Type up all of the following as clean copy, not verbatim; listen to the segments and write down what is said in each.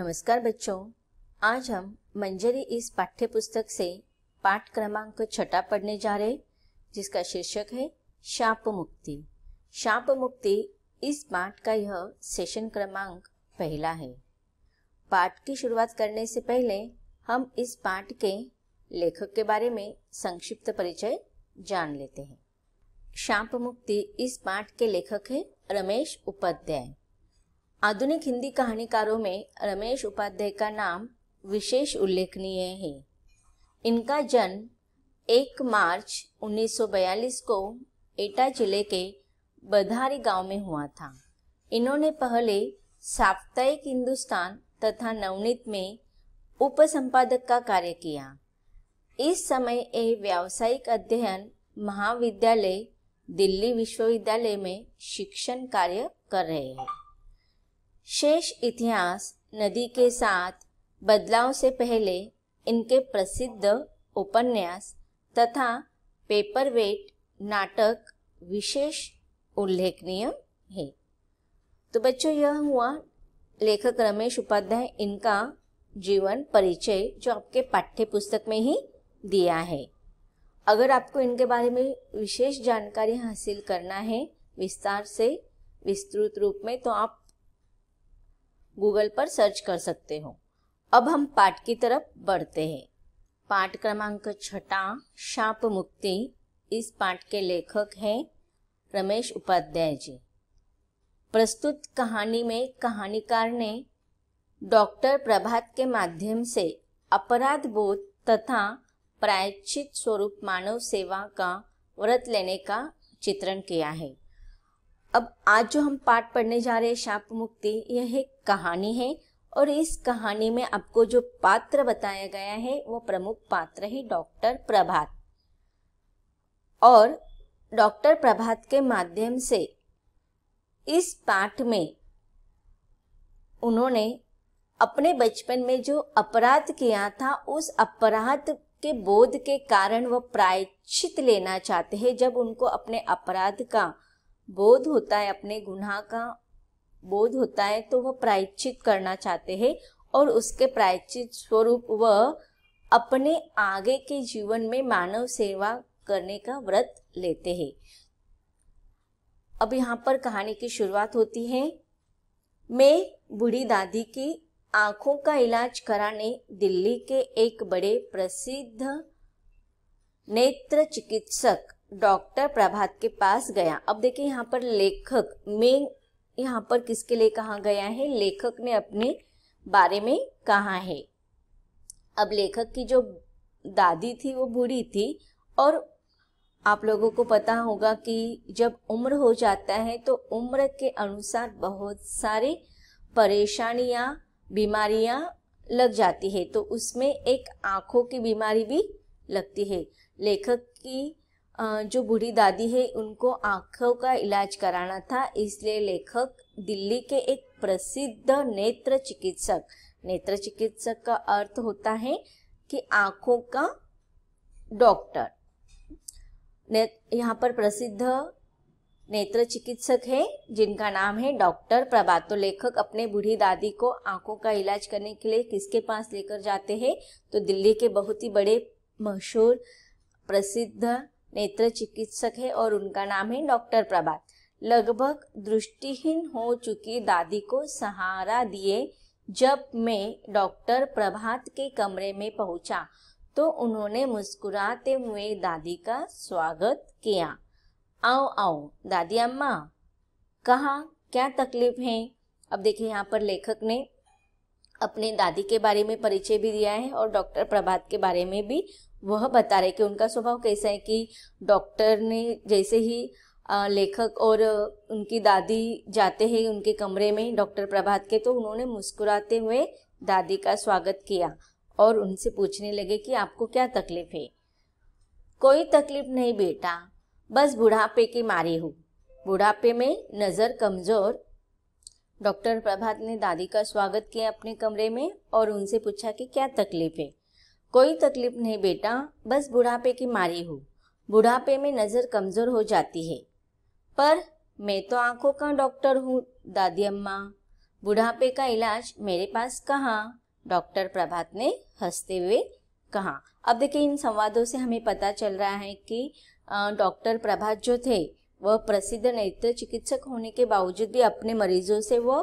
नमस्कार बच्चों, आज हम मंजरी इस पाठ्य पुस्तक से पाठ क्रमांक 6 पढ़ने जा रहे, जिसका शीर्षक है शाप मुक्ति। शाप मुक्ति इस पाठ का यह सेशन क्रमांक पहला है। पाठ की शुरुआत करने से पहले हम इस पाठ के लेखक के बारे में संक्षिप्त परिचय जान लेते हैं। शाप मुक्ति इस पाठ के लेखक है रमेश उपाध्याय। आधुनिक हिंदी कहानीकारों में रमेश उपाध्याय का नाम विशेष उल्लेखनीय है। इनका जन्म 1 मार्च 1942 को एटा जिले के बधारी गांव में हुआ था। इन्होंने पहले साप्ताहिक हिंदुस्तान तथा नवनीत में उपसंपादक का कार्य किया। इस समय ये व्यावसायिक अध्ययन महाविद्यालय दिल्ली विश्वविद्यालय में शिक्षण कार्य कर रहे हैं। शेष इतिहास नदी के साथ बदलाव से पहले इनके प्रसिद्ध उपन्यास तथा पेपरवेट नाटक विशेष उल्लेखनीय है। तो बच्चों, यह हुआ लेखक रमेश उपाध्याय, इनका जीवन परिचय जो आपके पाठ्य पुस्तक में ही दिया है। अगर आपको इनके बारे में विशेष जानकारी हासिल करना है विस्तार से विस्तृत रूप में, तो आप गूगल पर सर्च कर सकते हो। अब हम पाठ की तरफ बढ़ते हैं। पाठ क्रमांक 6 शाप मुक्ति। इस पाठ के लेखक हैं रमेश उपाध्याय जी। प्रस्तुत कहानी में कहानीकार ने डॉक्टर प्रभात के माध्यम से अपराध बोध तथा प्रायश्चित स्वरूप मानव सेवा का व्रत लेने का चित्रण किया है। अब आज जो हम पाठ पढ़ने जा रहे हैं शाप मुक्ति, यह एक कहानी है और इस कहानी में आपको जो पात्र बताया गया है वो प्रमुख पात्र है डॉक्टर प्रभात। और डॉक्टर प्रभात के माध्यम से इस पाठ में उन्होंने अपने बचपन में जो अपराध किया था उस अपराध के बोध के कारण वह प्रायश्चित लेना चाहते हैं। जब उनको अपने अपराध का बोध होता है, अपने गुनाह का बोध होता है, तो वह प्रायश्चित करना चाहते हैं और उसके प्रायश्चित स्वरूप वह अपने आगे के जीवन में मानव सेवा करने का व्रत लेते हैं। अब यहाँ पर कहानी की शुरुआत होती है। मैं बूढ़ी दादी की आंखों का इलाज कराने दिल्ली के एक बड़े प्रसिद्ध नेत्र चिकित्सक डॉक्टर प्रभात के पास गया। अब देखिए यहाँ पर लेखक में यहाँ पर किसके लिए कहा गया है, लेखक ने अपने बारे में कहा है। अब लेखक की जो दादी थी वो बूढ़ी थी और आप लोगों को पता होगा कि जब उम्र हो जाता है तो उम्र के अनुसार बहुत सारी परेशानियां बीमारियां लग जाती है, तो उसमें एक आंखों की बीमारी भी लगती है। लेखक की जो बूढ़ी दादी है उनको आंखों का इलाज कराना था, इसलिए लेखक दिल्ली के एक प्रसिद्ध नेत्र चिकित्सक का अर्थ होता है कि आंखों का डॉक्टर। यहाँ पर प्रसिद्ध नेत्र चिकित्सक है जिनका नाम है डॉक्टर प्रभात। तो लेखक अपने बूढ़ी दादी को आंखों का इलाज करने के लिए किसके पास लेकर जाते हैं, तो दिल्ली के बहुत ही बड़े मशहूर प्रसिद्ध नेत्र चिकित्सक है और उनका नाम है डॉक्टर प्रभात। लगभग दृष्टिहीन हो चुकी दादी को सहारा दिए जब मैं डॉक्टर प्रभात के कमरे में पहुंचा तो उन्होंने मुस्कुराते हुए दादी का स्वागत किया। आओ आओ दादी अम्मा, कहा क्या तकलीफ है। अब देखिए यहाँ पर लेखक ने अपने दादी के बारे में परिचय भी दिया है और डॉक्टर प्रभात के बारे में भी वह बता रहे कि उनका स्वभाव कैसा है। कि डॉक्टर ने जैसे ही लेखक और उनकी दादी जाते हैं उनके कमरे में डॉक्टर प्रभात के, तो उन्होंने मुस्कुराते हुए दादी का स्वागत किया और उनसे पूछने लगे कि आपको क्या तकलीफ है। कोई तकलीफ नहीं बेटा, बस बुढ़ापे की मारी हूँ, बुढ़ापे में नज़र कमज़ोर। डॉक्टर प्रभात ने दादी का स्वागत किया अपने कमरे में और उनसे पूछा कि क्या तकलीफ है। कोई तकलीफ नहीं बेटा, बस बुढ़ापे की मारी हूँ, बुढ़ापे में नज़र कमज़ोर हो जाती है। पर मैं तो आंखों का डॉक्टर हूँ दादी अम्मा, बुढ़ापे का इलाज मेरे पास कहाँ, डॉक्टर प्रभात ने हंसते हुए कहा। अब देखिए, इन संवादों से हमें पता चल रहा है कि डॉक्टर प्रभात जो थे वह प्रसिद्ध नेत्र चिकित्सक होने के बावजूद भी अपने मरीजों से वो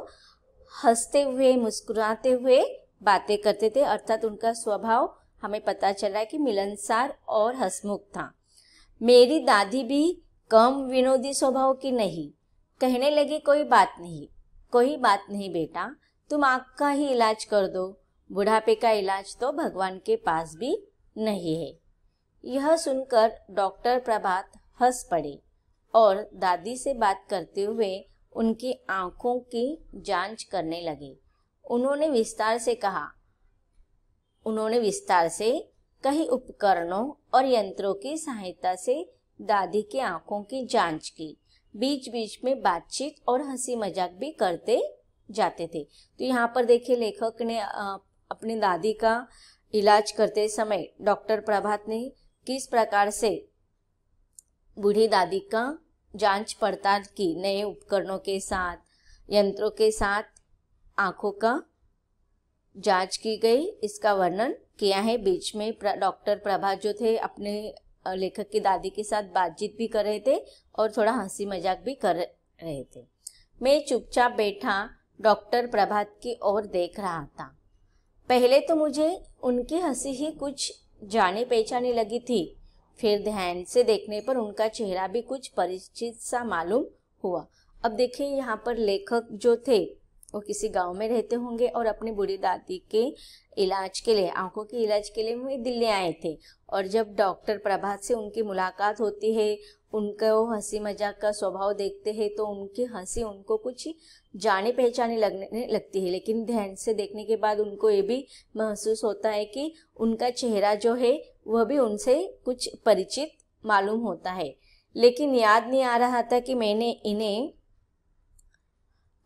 हंसते हुए मुस्कुराते हुए बातें करते थे, अर्थात उनका स्वभाव हमें पता चल रहा है कि मिलनसार और हंसमुख था। मेरी दादी भी कम विनोदी स्वभाव की नहीं, कहने लगी कोई बात नहीं बेटा, तुम आँख का ही इलाज कर दो, बुढ़ापे का इलाज तो भगवान के पास भी नहीं है। यह सुनकर डॉक्टर प्रभात हंस पड़े और दादी से बात करते हुए उनकी आंखों की जांच करने लगे। उन्होंने विस्तार से कई उपकरणों और यंत्रों की सहायता से दादी की आंखों की जांच की। बीच बीच में बातचीत और हंसी मजाक भी करते जाते थे। तो यहाँ पर देखिए, लेखक ने अपनी दादी का इलाज करते समय डॉक्टर प्रभात ने किस प्रकार से बूढ़ी दादी का जांच पड़ताल की, नए उपकरणों के साथ, यंत्रों के साथ आंखों का जांच की गई, इसका वर्णन किया है। बीच में डॉक्टर प्रभात जो थे अपने लेखक की दादी के साथ बातचीत भी कर रहे थे और थोड़ा हंसी मजाक भी कर रहे थे। मैं चुपचाप बैठा डॉक्टर प्रभात की ओर देख रहा था। पहले तो मुझे उनकी हंसी ही कुछ जाने पहचाने लगी थी, फिर ध्यान से देखने पर उनका चेहरा भी कुछ परिचित सा मालूम हुआ। अब देखिए, यहाँ पर लेखक जो थे वो किसी गांव में रहते होंगे और अपनी बूढ़ी दादी के इलाज के लिए, आंखों के इलाज के लिए वो दिल्ली आए थे। और जब डॉक्टर प्रभात से उनकी मुलाकात होती है, उनका वो हंसी मजाक का स्वभाव देखते हैं तो उनकी हंसी उनको कुछ जाने पहचाने लगने लगती है। लेकिन ध्यान से देखने के बाद उनको ये भी महसूस होता है कि उनका चेहरा जो है वह भी उनसे कुछ परिचित मालूम होता है। लेकिन याद नहीं आ रहा था कि मैंने इन्हें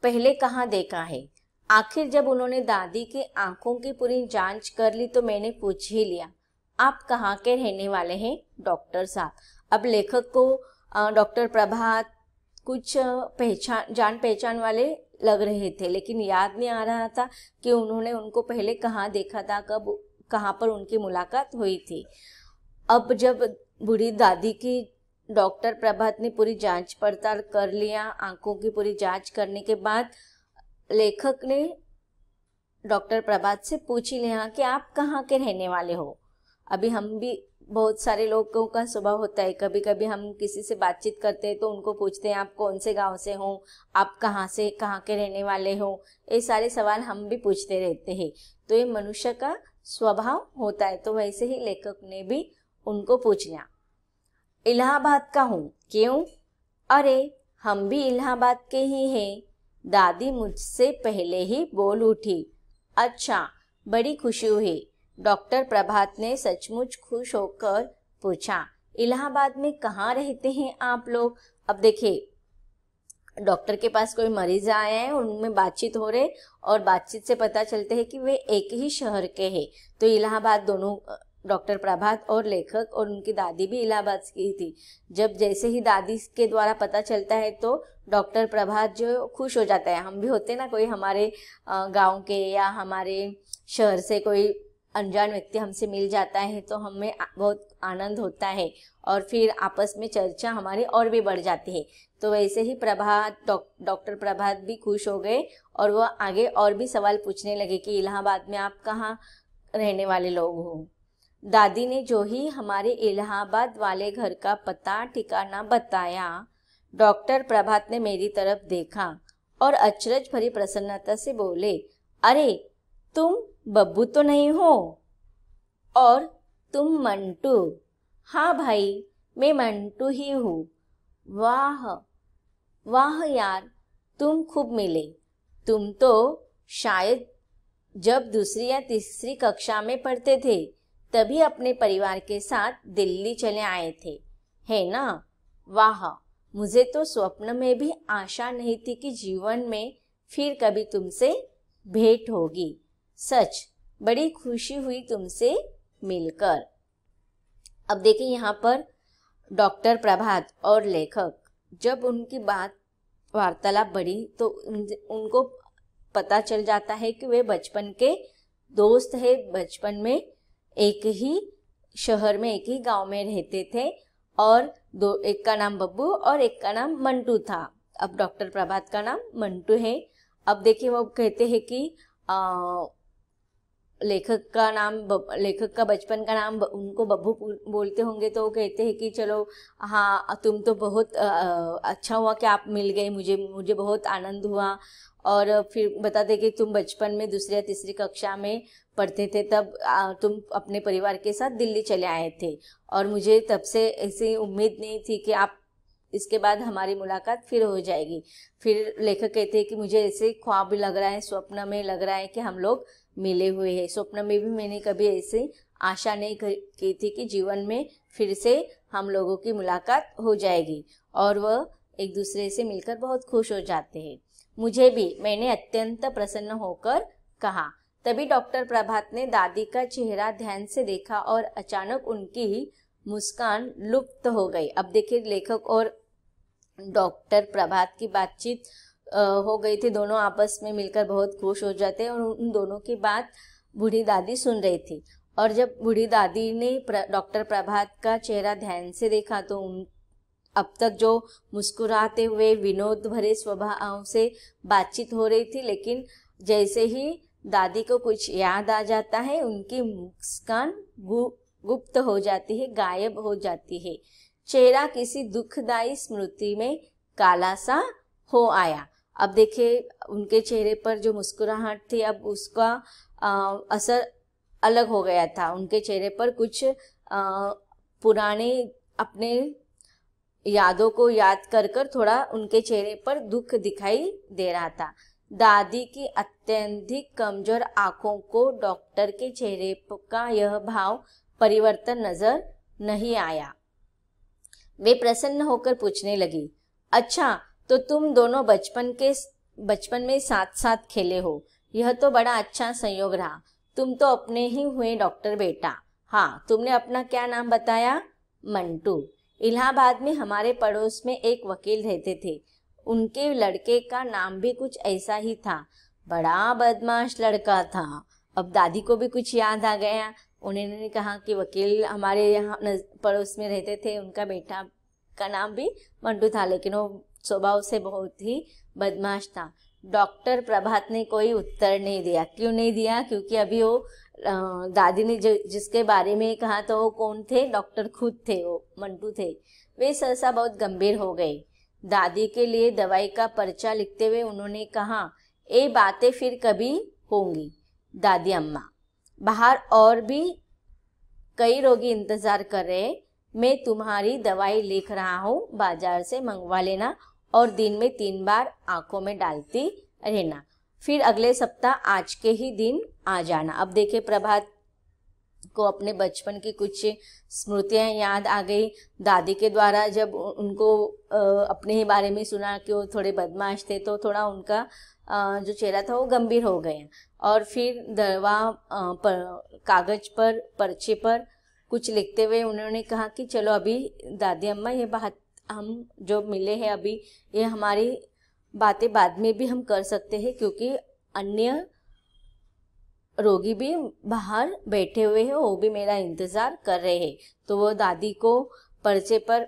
पहले कहाँ देखा है। आखिर जब उन्होंने दादी की आंखों की पूरी जांच कर ली तो मैंने पूछ ही लिया, आप कहाँ के रहने वाले हैं डॉक्टर साहब। अब लेखक को डॉक्टर प्रभात कुछ जान पहचान वाले लग रहे थे, लेकिन याद नहीं आ रहा था कि उन्होंने उनको पहले कहाँ देखा था, कब कहाँ पर उनकी मुलाकात हुई थी। अब जब बूढ़ी दादी की डॉक्टर प्रभात ने पूरी जांच पड़ताल कर लिया, आंखों की पूरी जांच करने के बाद लेखक ने डॉक्टर प्रभात से पूछ ही लिया कि आप कहाँ के रहने वाले हो। अभी हम भी, बहुत सारे लोगों का स्वभाव होता है, कभी कभी हम किसी से बातचीत करते हैं तो उनको पूछते हैं आप कौन से गांव से हो, आप कहाँ के रहने वाले हो। ये सारे सवाल हम भी पूछते रहते हैं, तो ये मनुष्य का स्वभाव होता है। तो वैसे ही लेखक ने भी उनको पूछ लिया, इलाहाबाद का हूँ। क्यों? अरे हम भी इलाहाबाद के ही हैं। दादी मुझसे पहले ही बोल उठी। अच्छा, बड़ी खुशी हुई। डॉक्टर प्रभात ने सचमुच खुश होकर पूछा, इलाहाबाद में कहाँ रहते हैं आप लोग? अब देखिए, डॉक्टर के पास कोई मरीज आए हैं, उनमें बातचीत हो रहे और बातचीत से पता चलते हैं कि वे एक ही शहर के हैं। तो इलाहाबाद, दोनों डॉक्टर प्रभात और लेखक और उनकी दादी भी इलाहाबाद की थी। जब जैसे ही दादी के द्वारा पता चलता है तो डॉक्टर प्रभात जो खुश हो जाता है। हम भी होते ना, कोई हमारे गांव के या हमारे शहर से कोई अनजान व्यक्ति हमसे मिल जाता है तो हमें बहुत आनंद होता है और फिर आपस में चर्चा हमारी और भी बढ़ जाती है। तो वैसे ही डॉक्टर प्रभात भी खुश हो गए और वह आगे और भी सवाल पूछने लगे कि इलाहाबाद में आप कहाँ रहने वाले लोग हो। दादी ने जो ही हमारे इलाहाबाद वाले घर का पता ठिकाना बताया, डॉक्टर प्रभात ने मेरी तरफ देखा और अचरज भरी प्रसन्नता से बोले, अरे तुम बब्बू तो नहीं हो? और तुम मंटू? हाँ भाई, मैं मंटू ही हूँ। वाह वाह यार, तुम खूब मिले। तुम तो शायद जब दूसरी या तीसरी कक्षा में पढ़ते थे तभी अपने परिवार के साथ दिल्ली चले आए थे, है ना? वाह, मुझे तो स्वप्न में भी आशा नहीं थी कि जीवन में फिर कभी तुमसे भेंट होगी। सच बड़ी खुशी हुई तुमसे मिलकर। अब देखिए, यहाँ पर डॉक्टर प्रभात और लेखक जब उनकी वार्तालाप बढ़ी तो उनको पता चल जाता है कि वे बचपन के दोस्त है, बचपन में एक ही शहर में एक ही गांव में रहते थे और एक का नाम बब्बू और एक का नाम मंटू था। अब डॉक्टर प्रभात का नाम मंटू है। अब देखिए वो कहते हैं कि लेखक का बचपन का नाम उनको बब्बू बोलते होंगे, तो वो कहते हैं कि चलो हाँ तुम तो बहुत अच्छा हुआ कि आप मिल गए, मुझे बहुत आनंद हुआ। और फिर बताते कि तुम बचपन में दूसरी या तीसरी कक्षा में पढ़ते थे, तब तुम अपने परिवार के साथ दिल्ली चले आए थे और मुझे तब से ऐसी उम्मीद नहीं थी कि आप इसके बाद हमारी मुलाकात फिर हो जाएगी। फिर लेखक कहते हैं कि मुझे ऐसे ख्वाब लग रहा है, स्वप्न में लग रहा है कि हम लोग मिले हुए हैं। स्वप्न में भी मैंने कभी ऐसी आशा नहीं की थी कि जीवन में फिर से हम लोगों की मुलाकात हो जाएगी। और वह एक दूसरे से मिलकर बहुत खुश हो जाते हैं। मुझे भी, मैंने अत्यंत प्रसन्न होकर कहा। तभी डॉक्टर प्रभात ने दादी का चेहरा ध्यान से देखा और अचानक उनकी मुस्कान लुप्त हो गई। अब देखिए लेखक और डॉक्टर प्रभात की बातचीत हो गई थी, दोनों आपस में मिलकर बहुत खुश हो जाते हैं और उन दोनों की बात बूढ़ी दादी सुन रही थी। और जब बूढ़ी दादी ने डॉक्टर प्रभात का चेहरा ध्यान से देखा तो अब तक जो मुस्कुराते हुए विनोद भरे स्वभाव से बातचीत हो रही थी, लेकिन जैसे ही दादी को कुछ याद आ जाता है उनकी मुस्कान गुप्त हो जाती है, गायब हो जाती है। चेहरा किसी दुखदाई स्मृति में काला सा हो आया। अब देखिए उनके चेहरे पर जो मुस्कुराहट थी अब उसका असर अलग हो गया था। उनके चेहरे पर कुछ पुराने अपने यादों को याद कर थोड़ा उनके चेहरे पर दुख दिखाई दे रहा था। दादी की अत्यधिक कमजोर आंखों को डॉक्टर के चेहरे का यह भाव परिवर्तन नजर नहीं आया। वे प्रसन्न होकर पूछने लगी, अच्छा तो तुम दोनों बचपन में साथ साथ खेले हो, यह तो बड़ा अच्छा संयोग रहा। तुम तो अपने ही हुए डॉक्टर बेटा। हाँ, तुमने अपना क्या नाम बताया? मंटू। इलाहाबाद में हमारे पड़ोस में एक वकील रहते थे, उनके लड़के का नाम भी कुछ ऐसा ही था। बड़ा बदमाश लड़का था। अब दादी को भी कुछ याद आ गया। उन्होंने कहा कि वकील हमारे यहाँ पड़ोस में रहते थे, उनका बेटा का नाम भी मंटू था, लेकिन वो स्वभाव से बहुत ही बदमाश था। डॉक्टर प्रभात ने कोई उत्तर नहीं दिया। क्यों नहीं दिया? क्योंकि अभी वो दादी ने जिसके बारे में कहा तो वो कौन थे? डॉक्टर खुद थे, वो मंटू थे। वे सहसा बहुत गंभीर हो गए। दादी के लिए दवाई का पर्चा लिखते हुए उन्होंने कहा, ये बातें फिर कभी होंगी दादी अम्मा। बाहर और भी कई रोगी इंतजार कर रहे, मैं तुम्हारी दवाई लिख रहा हूँ, बाजार से मंगवा लेना और दिन में 3 बार आंखों में डालती रहना। फिर अगले सप्ताह आज के ही दिन आ जाना। अब देखिए प्रभात को अपने बचपन की कुछ स्मृतियां याद आ गई। दादी के द्वारा जब उनको अपने ही बारे में सुना कि वो थोड़े बदमाश थे, तो थोड़ा उनका जो चेहरा था वो गंभीर हो गया। और फिर दवा कागज पर पर्चे पर कुछ लिखते हुए उन्होंने कहा कि चलो अभी दादी अम्मा ये बात हम जो मिले हैं अभी, ये हमारी बातें बाद में भी हम कर सकते हैं, क्योंकि अन्य रोगी भी बाहर बैठे हुए हैं, वो भी मेरा इंतजार कर रहे हैं। तो वो दादी को पर्चे पर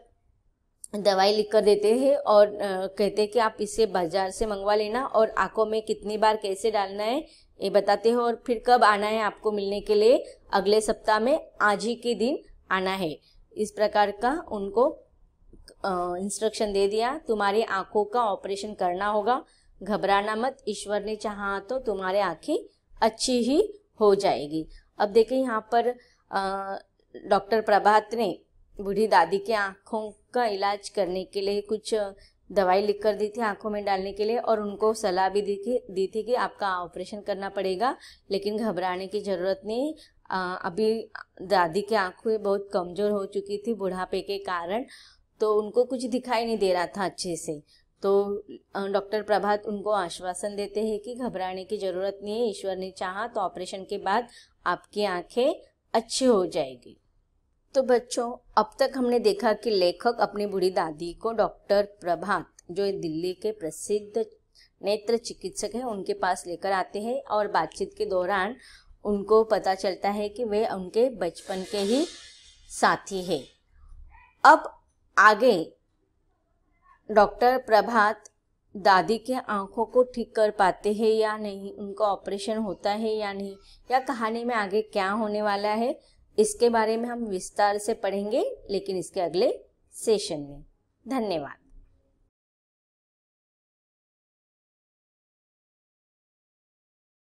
दवाई लिख कर देते हैं और कहते हैं कि आप इसे बाजार से मंगवा लेना और आंखों में कितनी बार कैसे डालना है ये बताते हो, और फिर कब आना है आपको मिलने के लिए, अगले सप्ताह में आज ही के दिन आना है। इस प्रकार का उनको इंस्ट्रक्शन दे दिया। तुम्हारी आंखों का ऑपरेशन करना होगा, घबराना मत, ईश्वर ने चाहा तो तुम्हारे आंखें अच्छी ही हो जाएगी। अब देखिए यहाँ पर डॉक्टर प्रभात ने बूढ़ी दादी के आंखों का इलाज करने के लिए कुछ दवाई लिख कर दी थी आंखों में डालने के लिए, और उनको सलाह भी दी थी कि आपका ऑपरेशन करना पड़ेगा, लेकिन घबराने की ज़रूरत नहीं। अभी दादी की आंखें बहुत कमज़ोर हो चुकी थी बुढ़ापे के कारण, तो उनको कुछ दिखाई नहीं दे रहा था अच्छे से। तो डॉक्टर प्रभात उनको आश्वासन देते हैं कि घबराने की ज़रूरत नहीं है, ईश्वर ने चाहा तो ऑपरेशन के बाद आपकी आंखें अच्छी हो जाएगी। तो बच्चों, अब तक हमने देखा कि लेखक अपनी बूढ़ी दादी को डॉक्टर प्रभात, जो दिल्ली के प्रसिद्ध नेत्र चिकित्सक है उनके पास लेकर आते हैं और बातचीत के दौरान उनको पता चलता है कि वे उनके बचपन के ही साथी हैं। अब आगे डॉक्टर प्रभात दादी के आंखों को ठीक कर पाते हैं या नहीं, उनका ऑपरेशन होता है या नहीं, या कहानी में आगे क्या होने वाला है, इसके बारे में हम विस्तार से पढ़ेंगे, लेकिन इसके अगले सेशन में। धन्यवाद।